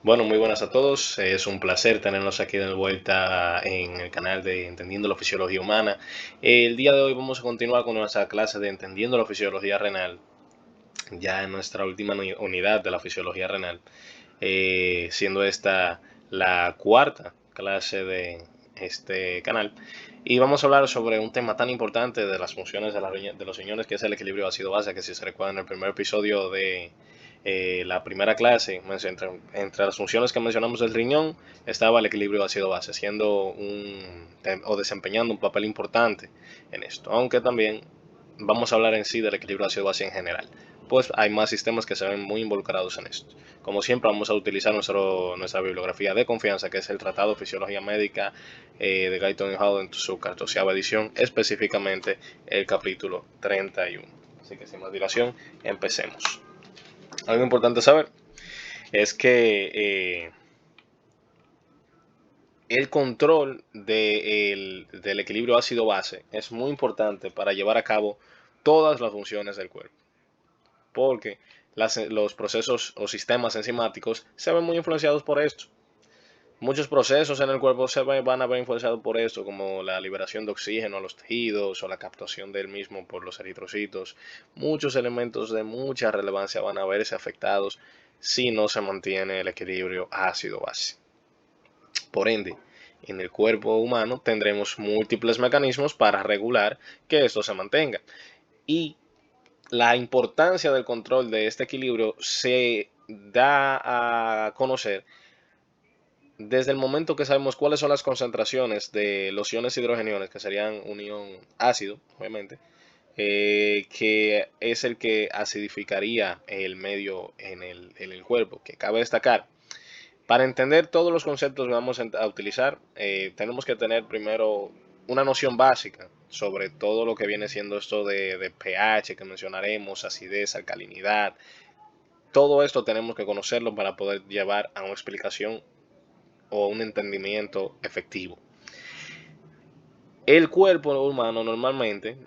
Bueno, muy buenas a todos. Es un placer tenernos aquí de vuelta en el canal de Entendiendo la Fisiología Humana. El día de hoy vamos a continuar con nuestra clase de Entendiendo la Fisiología Renal, ya en nuestra última unidad de la fisiología renal, siendo esta la cuarta clase de este canal. Y vamos a hablar sobre un tema tan importante de las funciones de los riñones, que es el equilibrio ácido-base, que si se recuerdan en el primer episodio de la primera clase, entre las funciones que mencionamos del riñón, estaba el equilibrio ácido-base, siendo o desempeñando un papel importante en esto, aunque también vamos a hablar en sí del equilibrio ácido-base en general, pues hay más sistemas que se ven muy involucrados en esto. Como siempre, vamos a utilizar nuestra bibliografía de confianza, que es el Tratado de Fisiología Médica de Guyton y Hall en su 14ª edición, específicamente el capítulo 31. Así que sin más dilación, empecemos. Algo importante saber es que el control del equilibrio ácido-base es muy importante para llevar a cabo todas las funciones del cuerpo, porque los procesos o sistemas enzimáticos se ven muy influenciados por esto. Muchos procesos en el cuerpo van a ver influenciados por esto, como la liberación de oxígeno a los tejidos o la captación del mismo por los eritrocitos. Muchos elementos de mucha relevancia van a verse afectados si no se mantiene el equilibrio ácido-base. Por ende, en el cuerpo humano tendremos múltiples mecanismos para regular que esto se mantenga. Y la importancia del control de este equilibrio se da a conocer desde el momento que sabemos cuáles son las concentraciones de los iones hidrogeniones, que serían un ion ácido, obviamente, que es el que acidificaría el medio en el cuerpo, que cabe destacar. Para entender todos los conceptos que vamos a utilizar, tenemos que tener primero una noción básica sobre todo lo que viene siendo esto de pH que mencionaremos, acidez, alcalinidad. Todo esto tenemos que conocerlo para poder llevar a una explicación o un entendimiento efectivo. El cuerpo humano normalmente,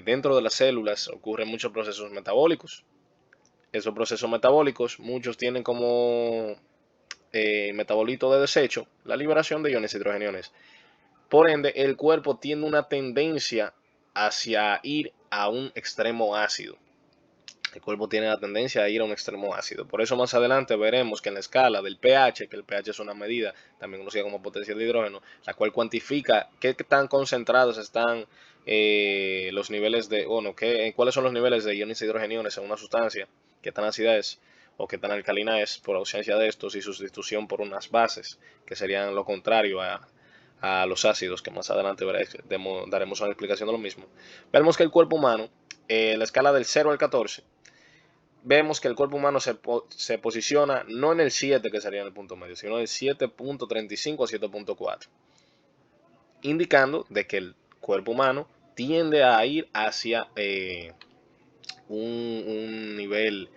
dentro de las células, ocurren muchos procesos metabólicos. Esos procesos metabólicos, muchos tienen como metabolito de desecho la liberación de iones hidrogeniones. Por ende, el cuerpo tiene una tendencia hacia ir a un extremo ácido. El cuerpo tiene la tendencia a ir a un extremo ácido. Por eso más adelante veremos que en la escala del pH, que el pH es una medida también conocida como potencial de hidrógeno, la cual cuantifica qué tan concentrados están los niveles de, bueno, cuáles son los niveles de iones hidrogeniones en una sustancia, qué tan ácida es o qué tan alcalina es por ausencia de estos y sustitución por unas bases, que serían lo contrario a los ácidos, que más adelante daremos una explicación de lo mismo. Vemos que el cuerpo humano, la escala del 0 al 14, vemos que el cuerpo humano se posiciona no en el 7, que sería en el punto medio, sino en el 7.35 a 7.4, indicando de que el cuerpo humano tiende a ir hacia un nivel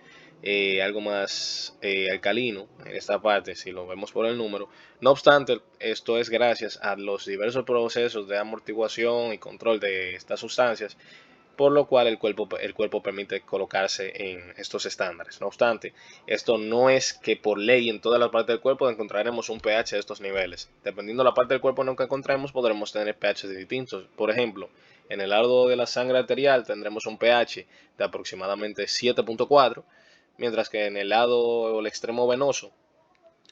algo más alcalino en esta parte, si lo vemos por el número. No obstante, esto es gracias a los diversos procesos de amortiguación y control de estas sustancias, por lo cual el cuerpo permite colocarse en estos estándares. No obstante, esto no es que por ley en toda la parte del cuerpo encontraremos un pH de estos niveles. Dependiendo de la parte del cuerpo en la que encontremos, podremos tener pH distintos. Por ejemplo, en el lado de la sangre arterial tendremos un pH de aproximadamente 7.4, mientras que en el lado o el extremo venoso,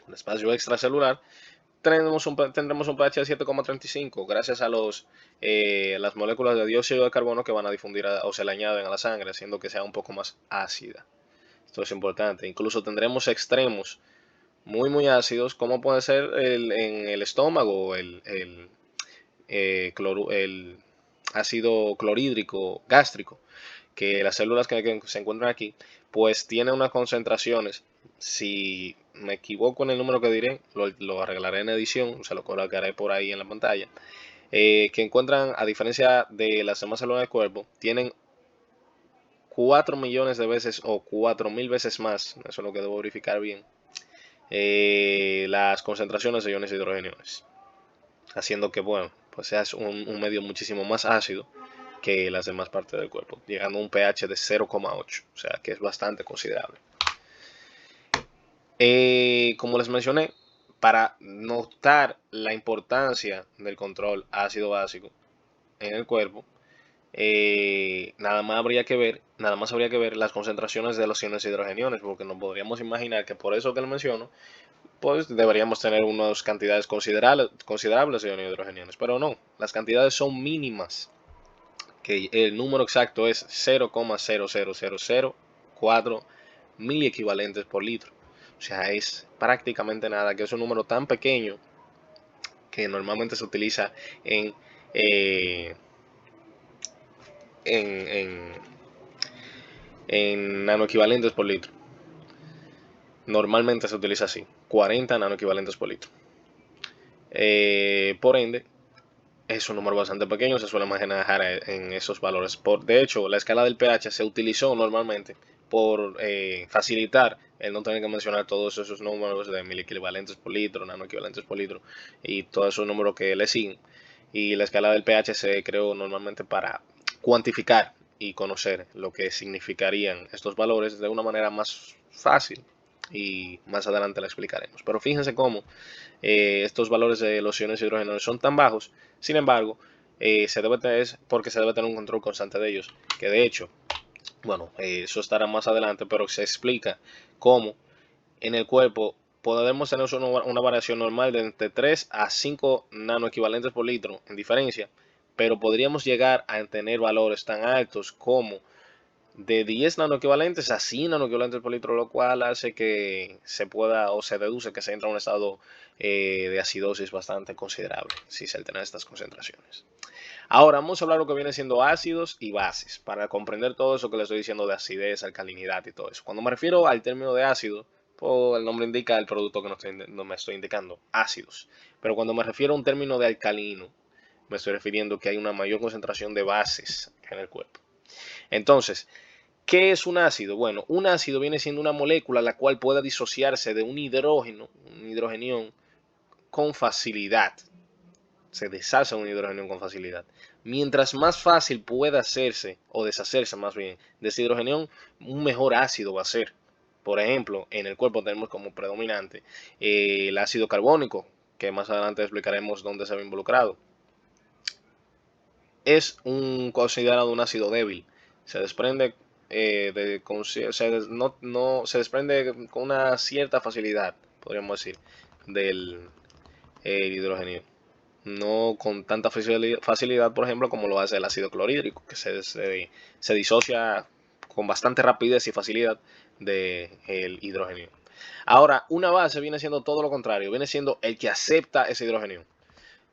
el espacio extracelular, tendremos un pH de 7,35 gracias a las moléculas de dióxido de carbono que van a difundir o se le añaden a la sangre, haciendo que sea un poco más ácida. Esto es importante. Incluso tendremos extremos muy ácidos, como puede ser en el estómago, el ácido clorhídrico gástrico, que las células que se encuentran aquí, pues tienen unas concentraciones, si me equivoco en el número que diré, lo arreglaré en edición, se lo colocaré por ahí en la pantalla, que encuentran, a diferencia de las demás células del cuerpo, tienen 4 millones de veces o 4.000 veces más, eso es lo que debo verificar bien, las concentraciones de iones hidrogeniones, haciendo que, bueno, pues sea un medio muchísimo más ácido que las demás partes del cuerpo, llegando a un pH de 0,8, o sea que es bastante considerable. Como les mencioné, para notar la importancia del control ácido básico en el cuerpo, nada más habría que ver las concentraciones de los iones hidrogeniones, porque nos podríamos imaginar que por eso que lo menciono, pues deberíamos tener unas cantidades considerables de iones hidrogeniones, pero no, las cantidades son mínimas, que el número exacto es 0,00004 miliequivalentes por litro. O sea, es prácticamente nada, que es un número tan pequeño que normalmente se utiliza eh, en, en, en nanoequivalentes por litro. Normalmente se utiliza así, 40 nanoequivalentes por litro. Por ende, es un número bastante pequeño, se suele manejar en esos valores. De hecho, la escala del pH se utilizó normalmente por facilitar el no tener que mencionar todos esos números de miliequivalentes por litro, nanoequivalentes por litro y todos esos números que le siguen. Y la escala del pH se creó normalmente para cuantificar y conocer lo que significarían estos valores de una manera más fácil, y más adelante la explicaremos. Pero fíjense cómo estos valores de los iones hidrogenados son tan bajos. Sin embargo, es porque se debe tener un control constante de ellos, que de hecho, bueno, eso estará más adelante, pero se explica cómo en el cuerpo podemos tener una variación normal de entre 3 a 5 nanoequivalentes por litro en diferencia, pero podríamos llegar a tener valores tan altos como de 10 nanoequivalentes a 100 nanoequivalentes por litro, lo cual hace que se pueda, o se deduce que se entra en un estado de acidosis bastante considerable si se alternan estas concentraciones. Ahora vamos a hablar de lo que viene siendo ácidos y bases, para comprender todo eso que les estoy diciendo de acidez, alcalinidad y todo eso. Cuando me refiero al término de ácido, pues el nombre indica el producto que no me estoy indicando, ácidos. Pero cuando me refiero a un término de alcalino, me estoy refiriendo que hay una mayor concentración de bases en el cuerpo. Entonces, ¿qué es un ácido? Bueno, un ácido viene siendo una molécula la cual puede disociarse de un hidrógeno, un hidrogenión, con facilidad. Se deshace un hidrogenión con facilidad. Mientras más fácil pueda hacerse, o deshacerse más bien, de ese hidrogenión, un mejor ácido va a ser. Por ejemplo, en el cuerpo tenemos como predominante el ácido carbónico, que más adelante explicaremos dónde se ve involucrado. Es considerado un ácido débil. Se desprende se desprende con una cierta facilidad, podríamos decir, del hidrógeno. No con tanta facilidad, por ejemplo, como lo hace el ácido clorhídrico, que se disocia con bastante rapidez y facilidad del hidrógeno. Ahora, una base viene siendo todo lo contrario, viene siendo el que acepta ese hidrógeno.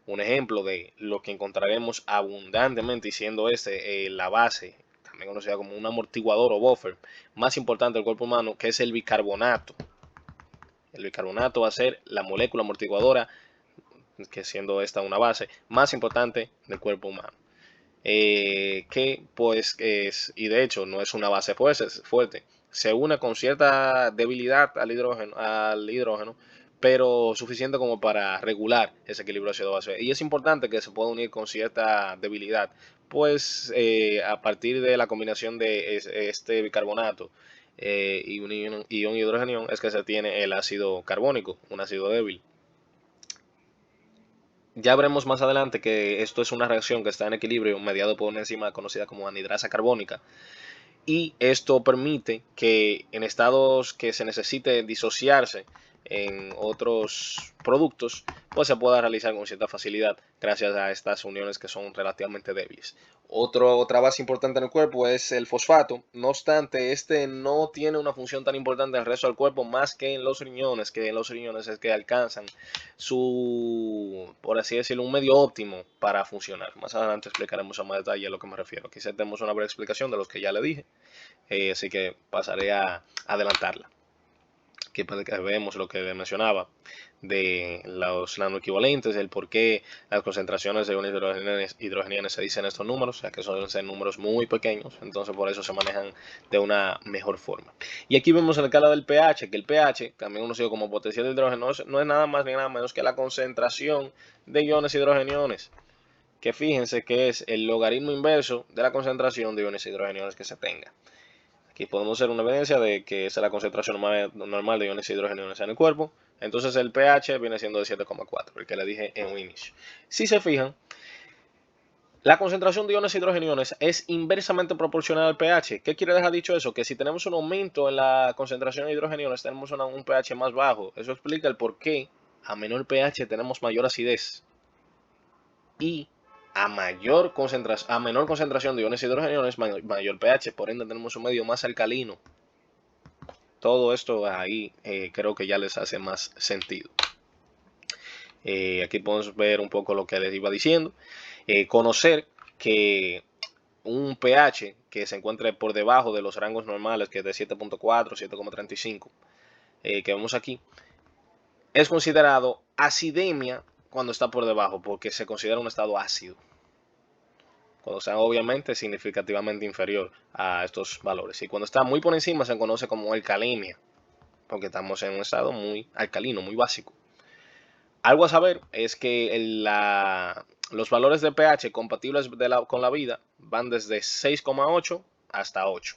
Un ejemplo de lo que encontraremos abundantemente, y siendo la base, también conocida como un amortiguador o buffer, más importante del cuerpo humano, que es el bicarbonato. El bicarbonato va a ser la molécula amortiguadora, que siendo esta una base, más importante del cuerpo humano. Que pues y de hecho no es una base fuerte, se une con cierta debilidad al hidrógeno, pero suficiente como para regular ese equilibrio ácido-base. Y es importante que se pueda unir con cierta debilidad, pues a partir de la combinación de este bicarbonato y un ion hidrógeno es que se tiene el ácido carbónico, un ácido débil. Ya veremos más adelante que esto es una reacción que está en equilibrio mediado por una enzima conocida como anhidrasa carbónica, y esto permite que en estados que se necesite disociarse en otros productos, pues se pueda realizar con cierta facilidad gracias a estas uniones que son relativamente débiles. Otra base importante en el cuerpo es el fosfato. No obstante, este no tiene una función tan importante en el resto del cuerpo más que en los riñones, es que alcanzan por así decirlo, un medio óptimo para funcionar. Más adelante explicaremos a más detalle a lo que me refiero. Aquí tenemos una breve explicación de los que ya le dije, así que pasaré a adelantarla. Aquí vemos lo que mencionaba de los nanoequivalentes, el por qué las concentraciones de iones hidrogenianos se dicen estos números, o sea que son números muy pequeños, entonces por eso se manejan de una mejor forma. Y aquí vemos la escala del pH, que el pH, también conocido como potencial de hidrógeno, no es nada más ni nada menos que la concentración de iones hidrogeniones, que fíjense que es el logaritmo inverso de la concentración de iones hidrogeniones que se tenga. Aquí podemos hacer una evidencia de que esa es la concentración normal de iones hidrogeniones en el cuerpo. Entonces el pH viene siendo de 7,4, el que le dije en un inicio. Si se fijan, la concentración de iones hidrogeniones es inversamente proporcional al pH. ¿Qué quiere dejar dicho eso? Que si tenemos un aumento en la concentración de hidrogeniones, tenemos un pH más bajo. Eso explica el por qué a menor pH tenemos mayor acidez. Y a menor concentración de iones hidrogeniones, mayor pH. Por ende, tenemos un medio más alcalino. Todo esto ahí creo que ya les hace más sentido. Aquí podemos ver un poco lo que les iba diciendo. Conocer que un pH que se encuentre por debajo de los rangos normales, que es de 7.4, 7,35, que vemos aquí, es considerado acidemia cuando está por debajo, porque se considera un estado ácido. Cuando está obviamente significativamente inferior a estos valores. Y cuando está muy por encima se conoce como alcalemia, porque estamos en un estado muy alcalino, muy básico. Algo a saber es que los valores de pH compatibles con la vida van desde 6,8 hasta 8.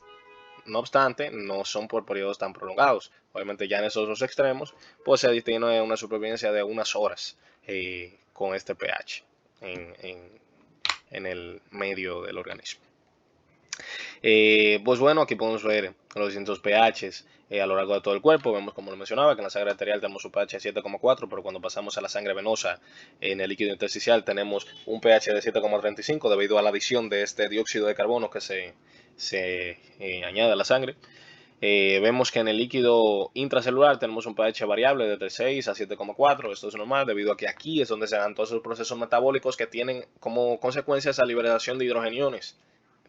No obstante, no son por periodos tan prolongados. Obviamente ya en esos dos extremos, pues se tiene una supervivencia de unas horas con este pH en el medio del organismo. Pues bueno, aquí podemos ver los distintos pHs a lo largo de todo el cuerpo. Vemos, como lo mencionaba, que en la sangre arterial tenemos un pH de 7,4, pero cuando pasamos a la sangre venosa, en el líquido intersticial, tenemos un pH de 7,35 debido a la adición de este dióxido de carbono que se añade a la sangre. Vemos que en el líquido intracelular tenemos un pH variable desde 6 a 7,4. Esto es normal debido a que aquí es donde se dan todos esos procesos metabólicos que tienen como consecuencia esa liberación de hidrogeniones.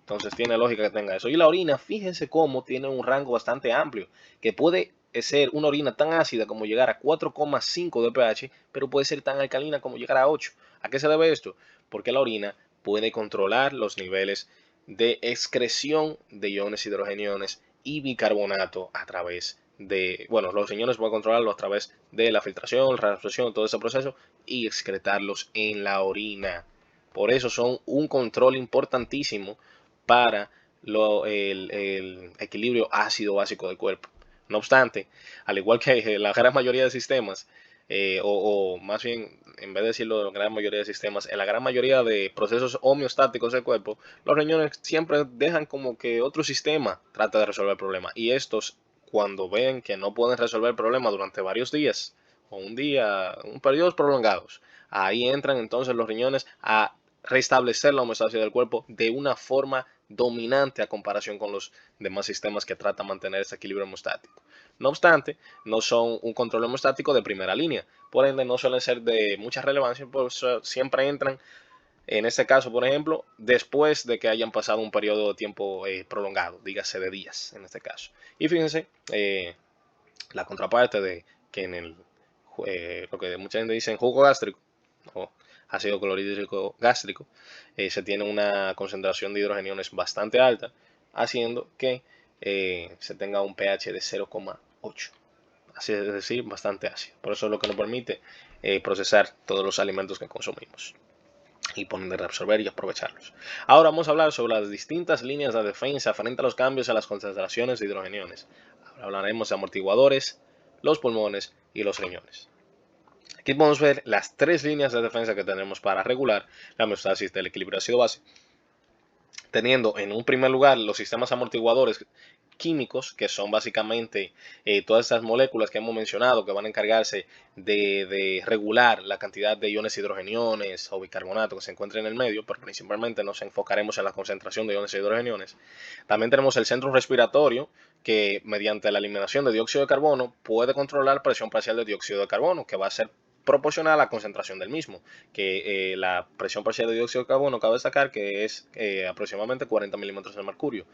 Entonces tiene lógica que tenga eso. Y la orina, fíjense cómo tiene un rango bastante amplio, que puede ser una orina tan ácida como llegar a 4,5 de pH, pero puede ser tan alcalina como llegar a 8. ¿A qué se debe esto? Porque la orina puede controlar los niveles de excreción de iones hidrogeniones y bicarbonato a través de, bueno, los riñones pueden controlarlo a través de la filtración, la reabsorción, todo ese proceso y excretarlos en la orina. Por eso son un control importantísimo para el equilibrio ácido básico del cuerpo. No obstante, al igual que la gran mayoría de sistemas, o más bien, en vez de decirlo la gran mayoría de sistemas, en la gran mayoría de procesos homeostáticos del cuerpo, los riñones siempre dejan como que otro sistema trata de resolver el problema. Y estos, cuando ven que no pueden resolver el problema durante varios días, o un día, un periodos prolongados, ahí entran entonces los riñones a restablecer la homeostasis del cuerpo de una forma dominante a comparación con los demás sistemas que tratan de mantener ese equilibrio hemostático. No obstante, no son un control hemostático de primera línea, por ende no suelen ser de mucha relevancia, pues siempre entran, en este caso, por ejemplo, después de que hayan pasado un periodo de tiempo prolongado, dígase de días en este caso. Y fíjense, la contraparte de que en lo que mucha gente dice en jugo gástrico, o ácido clorhídrico gástrico, se tiene una concentración de hidrogeniones bastante alta, haciendo que se tenga un pH de 0,8. Así es decir, bastante ácido. Por eso es lo que nos permite procesar todos los alimentos que consumimos y poder reabsorber y aprovecharlos. Ahora vamos a hablar sobre las distintas líneas de defensa frente a los cambios en las concentraciones de hidrogeniones. Ahora hablaremos de amortiguadores, los pulmones y los riñones. Aquí podemos ver las tres líneas de defensa que tenemos para regular la homeostasis del equilibrio ácido-base, teniendo en un primer lugar los sistemas amortiguadores químicos, que son básicamente todas estas moléculas que hemos mencionado, que van a encargarse de regular la cantidad de iones hidrogeniones o bicarbonato que se encuentren en el medio, pero principalmente nos enfocaremos en la concentración de iones hidrogeniones. También tenemos el centro respiratorio, que mediante la eliminación de dióxido de carbono puede controlar presión parcial de dióxido de carbono, que va a ser proporcional a la concentración del mismo, que la presión parcial de dióxido de carbono cabe destacar que es aproximadamente 40 milímetros de mercurio.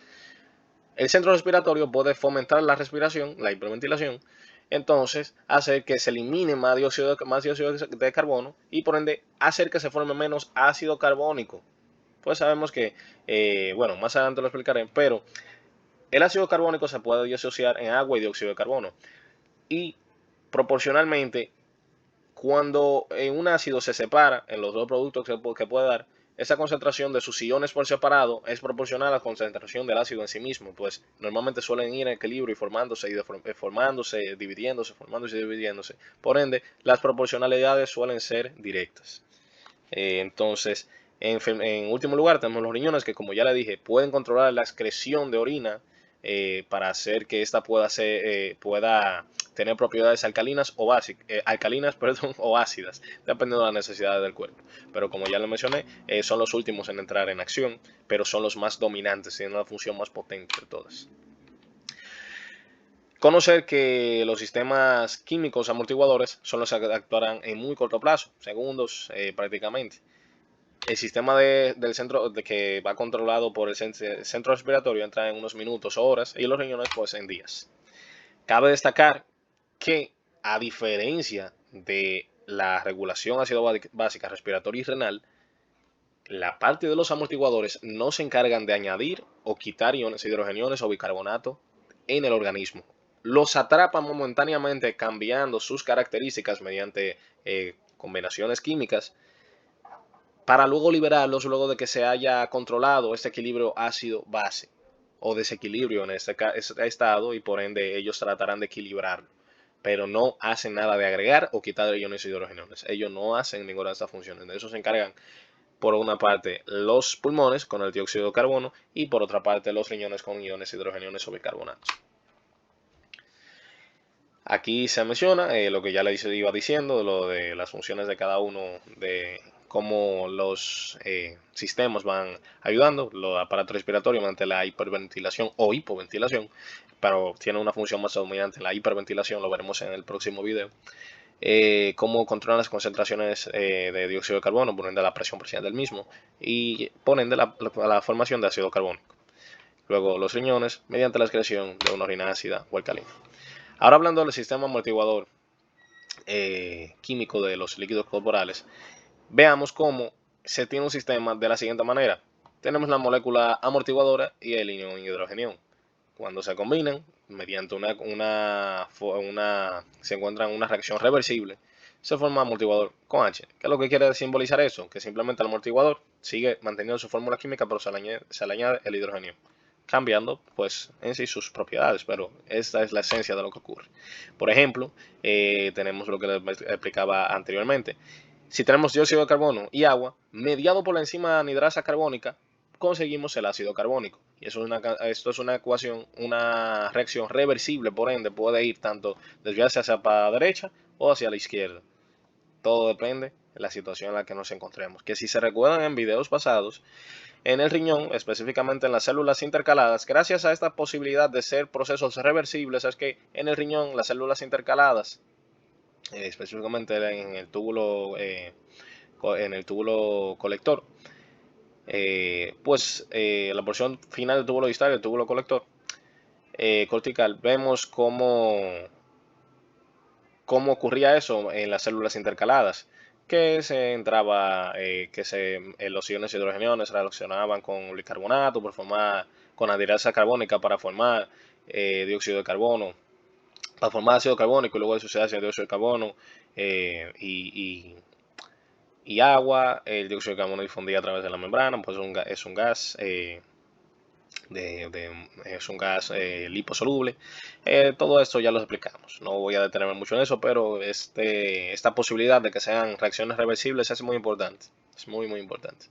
El centro respiratorio puede fomentar la respiración, la hiperventilación, entonces hacer que se elimine más dióxido de carbono y por ende hacer que se forme menos ácido carbónico. Pues sabemos que, bueno, más adelante lo explicaré, pero el ácido carbónico se puede disociar en agua y dióxido de carbono. Y proporcionalmente, cuando un ácido se separa en los dos productos que puede dar, esa concentración de sus iones por separado es proporcional a la concentración del ácido en sí mismo, pues normalmente suelen ir en equilibrio y formándose, dividiéndose. Por ende, las proporcionalidades suelen ser directas. Entonces, en último lugar, tenemos los riñones que, como ya le dije, pueden controlar la excreción de orina para hacer que ésta pueda tener propiedades alcalinas o perdón, o ácidas, dependiendo de las necesidades del cuerpo. Pero como ya le mencioné, son los últimos en entrar en acción, pero son los más dominantes, tienen la función más potente de todas. Conocer que los sistemas químicos amortiguadores son los que actuarán en muy corto plazo, segundos prácticamente. El sistema del centro que va controlado por el centro respiratorio entra en unos minutos o horas y los riñones pues en días. Cabe destacar que a diferencia de la regulación ácido básica respiratoria y renal, la parte de los amortiguadores no se encargan de añadir o quitar iones, hidrogeniones o bicarbonato en el organismo. Los atrapan momentáneamente cambiando sus características mediante combinaciones químicas para luego liberarlos luego de que se haya controlado este equilibrio ácido-base o desequilibrio en este estado y por ende ellos tratarán de equilibrarlo. Pero no hacen nada de agregar o quitar iones y hidrogeniones. Ellos no hacen ninguna de estas funciones. De eso se encargan por una parte los pulmones con el dióxido de carbono y por otra parte los riñones con iones, hidrogeniones o bicarbonatos. Aquí se menciona lo que ya les iba diciendo, lo de las funciones de cada uno, de cómo los sistemas van ayudando, los aparatos respiratorios mediante la hiperventilación o hipoventilación, pero tiene una función más dominante, la hiperventilación, lo veremos en el próximo video. Cómo controlan las concentraciones de dióxido de carbono, por ende la presión parcial del mismo, y por ende la formación de ácido carbónico. Luego los riñones, mediante la excreción de una orina ácida o alcalina. Ahora hablando del sistema amortiguador químico de los líquidos corporales, veamos cómo se tiene un sistema de la siguiente manera. Tenemos la molécula amortiguadora y el ion hidrogenión. Cuando se combinan, mediante se encuentran una reacción reversible, se forma amortiguador con H. ¿Qué es lo que quiere simbolizar eso? Que simplemente el amortiguador sigue manteniendo su fórmula química, pero se le añade el hidrógeno, cambiando pues en sí sus propiedades, pero esta es la esencia de lo que ocurre. Por ejemplo, tenemos lo que les explicaba anteriormente. Si tenemos dióxido de carbono y agua, mediado por la enzima anidrasa carbónica, conseguimos el ácido carbónico. Y esto es una ecuación, una reacción reversible, por ende puede ir tanto desviarse hacia la derecha o hacia la izquierda. Todo depende de la situación en la que nos encontremos. Que si se recuerdan en videos pasados, en el riñón, específicamente en las células intercaladas, gracias a esta posibilidad de ser procesos reversibles, es que en el riñón las células intercaladas, específicamente en el túbulo colector, la porción final del túbulo distal, el túbulo colector cortical, vemos cómo ocurría eso en las células intercaladas, que se entraba, los iones hidrogeniones reaccionaban con bicarbonato con anhidrasa carbónica para formar dióxido de carbono, para formar ácido carbónico y luego de suceder hacia dióxido de carbono y agua. El dióxido de carbono difundía a través de la membrana, pues es un gas. Es un gas liposoluble. Todo esto ya lo explicamos, no voy a detenerme mucho en eso, pero esta posibilidad de que sean reacciones reversibles es muy importante, es muy importante.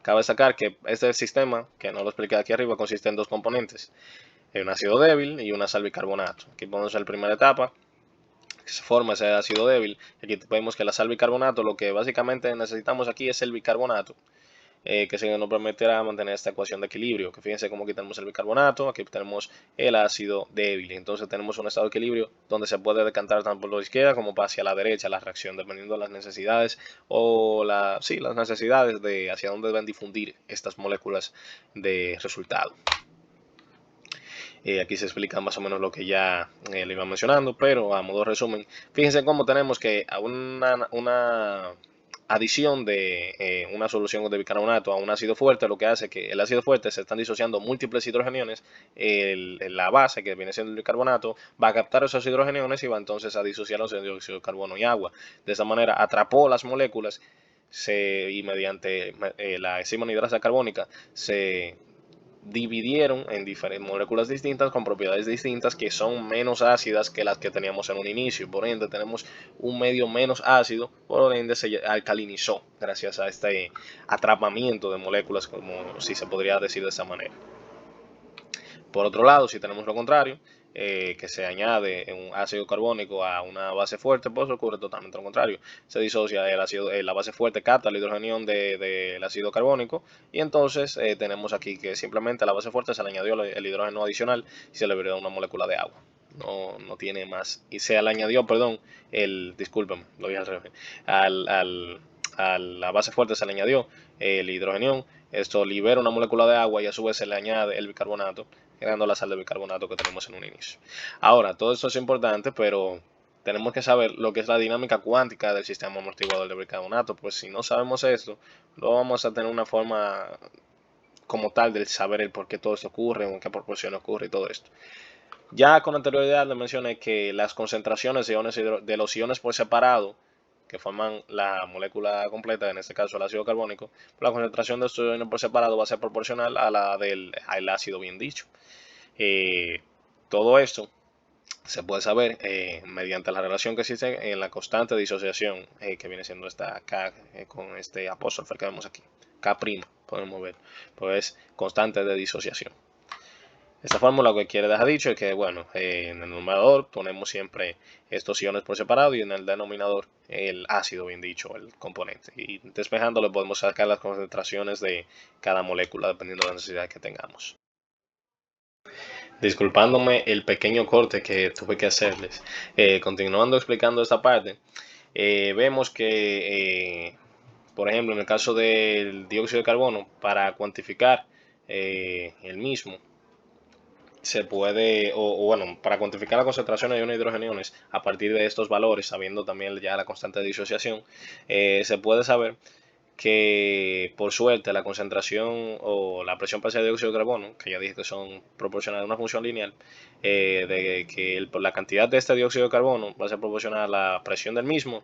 Cabe destacar que este sistema, que no lo expliqué aquí arriba, consiste en dos componentes, un ácido débil y una sal bicarbonato. Aquí podemos ver la primera etapa, que se forma ese ácido débil. Aquí vemos que la sal bicarbonato, lo que básicamente necesitamos aquí es el bicarbonato, que se nos permitirá mantener esta ecuación de equilibrio. Que fíjense cómo aquí tenemos el bicarbonato, aquí tenemos el ácido débil. Entonces tenemos un estado de equilibrio donde se puede decantar tanto por la izquierda como hacia la derecha la reacción, dependiendo de las necesidades o las necesidades de hacia dónde deben difundir estas moléculas de resultado. Aquí se explica más o menos lo que ya le iba mencionando, pero a modo de resumen, fíjense cómo tenemos que a una adición de una solución de bicarbonato a un ácido fuerte, lo que hace que el ácido fuerte se están disociando múltiples hidrogeniones, la base que viene siendo el bicarbonato va a captar esos hidrogeniones y va entonces a disociarlos en dióxido de carbono y agua. De esa manera atrapó las moléculas y mediante la enzima anhidrasa carbónica se dividieron en diferentes moléculas distintas con propiedades distintas que son menos ácidas que las que teníamos en un inicio. Por ende, tenemos un medio menos ácido, por ende se alcalinizó gracias a este atrapamiento de moléculas, como si se podría decir de esa manera. Por otro lado, si tenemos lo contrario, que se añade un ácido carbónico a una base fuerte, pues ocurre totalmente lo contrario. Se disocia la base fuerte capta el hidrogenión del ácido carbónico y entonces tenemos aquí que simplemente a la base fuerte se le añadió el hidrógeno adicional y se le agregó una molécula de agua. No tiene más. Y se le añadió, perdón, discúlpeme, lo dije al revés, a la base fuerte se le añadió el hidrogenión. Esto libera una molécula de agua y a su vez se le añade el bicarbonato, creando la sal de bicarbonato que tenemos en un inicio. Ahora, todo esto es importante, pero tenemos que saber lo que es la dinámica cuántica del sistema amortiguador de bicarbonato, pues si no sabemos esto, no vamos a tener una forma como tal de saber el por qué todo esto ocurre, en qué proporción ocurre y todo esto. Ya con anterioridad les mencioné que las concentraciones de los iones por separado, que forman la molécula completa, en este caso el ácido carbónico, la concentración de estos iones por separado va a ser proporcional a la al ácido bien dicho. Todo esto se puede saber mediante la relación que existe en la constante de disociación, que viene siendo esta K con este apóstrofe que vemos aquí. K', podemos ver, pues constante de disociación. Esta fórmula lo que quiere dejar dicho es que, bueno, en el numerador ponemos siempre estos iones por separado y en el denominador el ácido, bien dicho, el componente. Y despejándolo podemos sacar las concentraciones de cada molécula dependiendo de la necesidad que tengamos. Disculpándome el pequeño corte que tuve que hacerles. Continuando explicando esta parte, vemos que, por ejemplo, en el caso del dióxido de carbono, para cuantificar el mismo, se puede, bueno, para cuantificar la concentración de iones y hidrogeniones a partir de estos valores, sabiendo también ya la constante de disociación, se puede saber que por suerte la concentración o la presión parcial de dióxido de carbono, que ya dije que son proporcionales a una función lineal, de que la cantidad de este dióxido de carbono va a ser proporcional a la presión del mismo,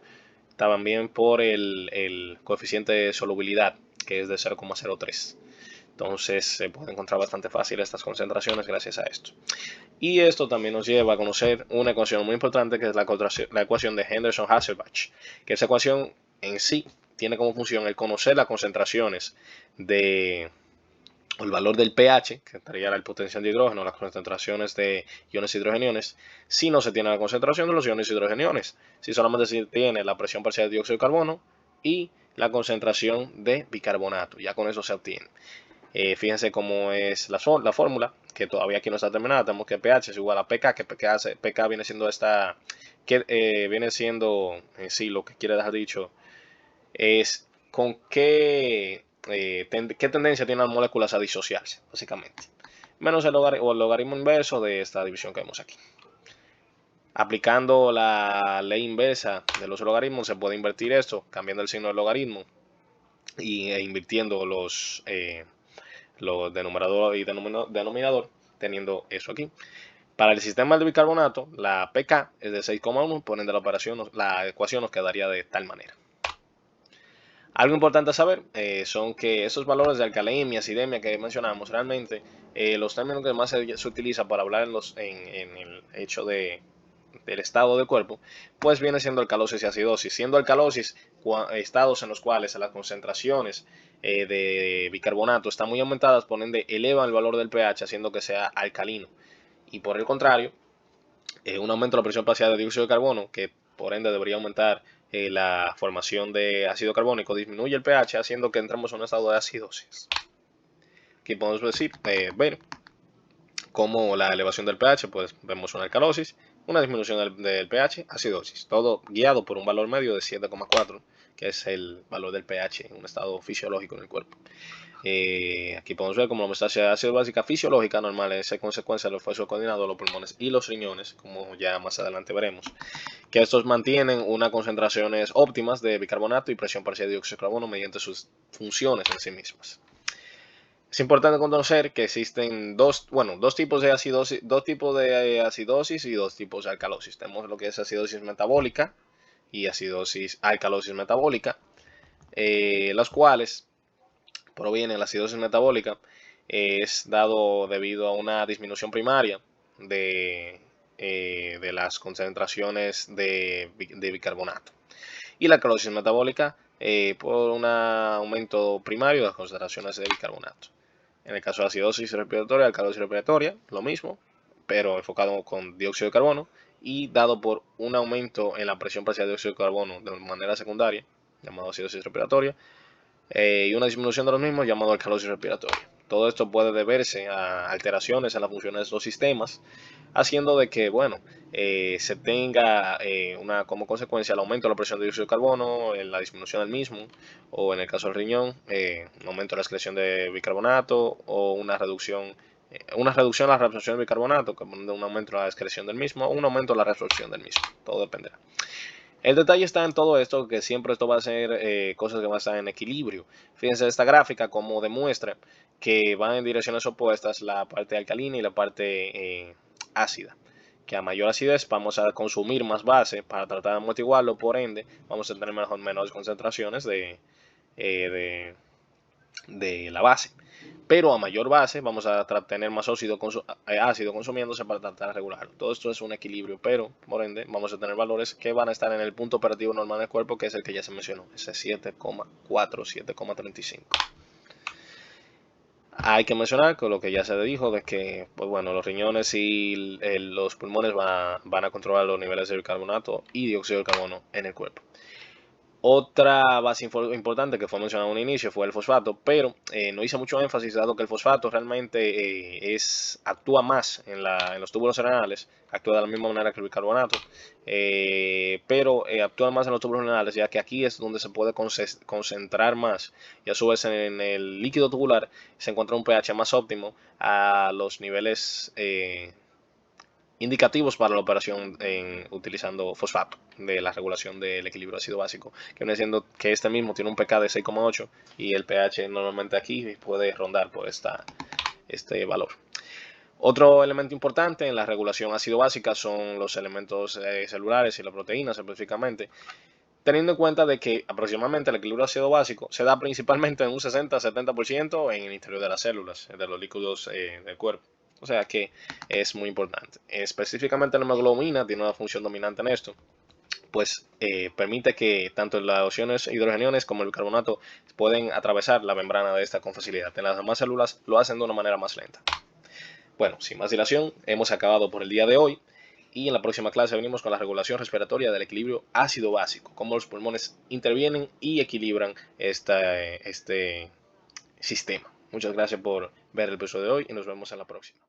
también por el coeficiente de solubilidad, que es de 0,03. Entonces se puede encontrar bastante fácil estas concentraciones gracias a esto. Y esto también nos lleva a conocer una ecuación muy importante que es la ecuación de Henderson-Hasselbalch, que esa ecuación en sí tiene como función el conocer las concentraciones el valor del pH, que estaría el potencial de hidrógeno, las concentraciones de iones hidrogeniones, si no se tiene la concentración de los iones hidrogeniones, si solamente se tiene la presión parcial de dióxido de carbono y la concentración de bicarbonato, ya con eso se obtiene. Fíjense cómo es la fórmula, que todavía aquí no está terminada. Tenemos que pH es igual a pK, que pK viene siendo viene siendo en sí lo que quiere dejar dicho es con qué tendencia tienen las moléculas a disociarse, básicamente. Menos el logaritmo inverso de esta división que vemos aquí. Aplicando la ley inversa de los logaritmos se puede invertir esto, cambiando el signo del logaritmo e invirtiendo los denominador y denominador, teniendo eso aquí. Para el sistema de bicarbonato, la pK es de 6,1, por ende la ecuación nos quedaría de tal manera. Algo importante a saber son que esos valores de alcalemia, acidemia que mencionamos, realmente los términos que más se utiliza para hablar en el hecho del estado del cuerpo, pues viene siendo alcalosis y acidosis, siendo alcalosis estados en los cuales las concentraciones de bicarbonato están muy aumentadas, por ende elevan el valor del pH haciendo que sea alcalino, y por el contrario, un aumento de la presión parcial de dióxido de carbono, que por ende debería aumentar la formación de ácido carbónico, disminuye el pH haciendo que entremos en un estado de acidosis. Aquí podemos ver cómo la elevación del pH, pues vemos una alcalosis, una disminución del pH, acidosis, todo guiado por un valor medio de 7,4, que es el valor del pH en un estado fisiológico en el cuerpo. Aquí podemos ver como la homeostasis ácido básica fisiológica normal es consecuencia del esfuerzo coordinado de los pulmones y los riñones, como ya más adelante veremos, que estos mantienen unas concentraciones óptimas de bicarbonato y presión parcial de dióxido de carbono mediante sus funciones en sí mismas. Es importante conocer que existen dos tipos de acidosis, y dos tipos de alcalosis. Tenemos lo que es acidosis metabólica y alcalosis metabólica. las cuales provienen la acidosis metabólica, es dado debido a una disminución primaria de las concentraciones de bicarbonato. Y la alcalosis metabólica por un aumento primario de las concentraciones de bicarbonato. En el caso de acidosis respiratoria, alcalosis respiratoria, lo mismo, pero enfocado con dióxido de carbono y dado por un aumento en la presión parcial de dióxido de carbono de manera secundaria, llamado acidosis respiratoria, y una disminución de los mismos llamado alcalosis respiratoria. Todo esto puede deberse a alteraciones en las funciones de estos sistemas, haciendo de que, bueno, se tenga como consecuencia el aumento de la presión de dióxido de carbono, la disminución del mismo, o en el caso del riñón, un aumento de la excreción de bicarbonato o una reducción en la reabsorción de bicarbonato, como un aumento de la excreción del mismo o un aumento de la reabsorción del mismo. Todo dependerá. El detalle está en todo esto, que siempre esto va a ser cosas que van a estar en equilibrio. Fíjense esta gráfica como demuestra que van en direcciones opuestas la parte alcalina y la parte ácida. Que a mayor acidez vamos a consumir más base para tratar de amortiguarlo, por ende vamos a tener menores concentraciones de la base. Pero a mayor base vamos a tener más ácido consumiéndose para tratar de regularlo. Todo esto es un equilibrio, pero por ende vamos a tener valores que van a estar en el punto operativo normal del cuerpo, que es el que ya se mencionó, ese 7,4, 7,35. Hay que mencionar con lo que ya se dijo, de que pues bueno, los riñones y los pulmones van a controlar los niveles de bicarbonato y dióxido de carbono en el cuerpo. Otra base importante que fue mencionada en un inicio fue el fosfato, pero no hice mucho énfasis dado que el fosfato realmente actúa más en los túbulos renales, actúa de la misma manera que el bicarbonato, pero actúa más en los túbulos renales, ya que aquí es donde se puede concentrar más, y a su vez en el líquido tubular se encuentra un pH más óptimo a los niveles indicativos para la operación utilizando fosfato de la regulación del equilibrio ácido básico, que viene siendo que este mismo tiene un pK de 6,8 y el pH normalmente aquí puede rondar por este valor. Otro elemento importante en la regulación ácido básica son los elementos celulares y las proteínas específicamente, teniendo en cuenta de que aproximadamente el equilibrio ácido básico se da principalmente en un 60-70% en el interior de las células, de los líquidos del cuerpo. O sea que es muy importante. Específicamente la hemoglobina tiene una función dominante en esto, pues permite que tanto las iones hidrogeniones como el bicarbonato pueden atravesar la membrana de esta con facilidad. En las demás células lo hacen de una manera más lenta. Bueno, sin más dilación, hemos acabado por el día de hoy. Y en la próxima clase venimos con la regulación respiratoria del equilibrio ácido básico, cómo los pulmones intervienen y equilibran este sistema. Muchas gracias por ver el episodio de hoy y nos vemos en la próxima.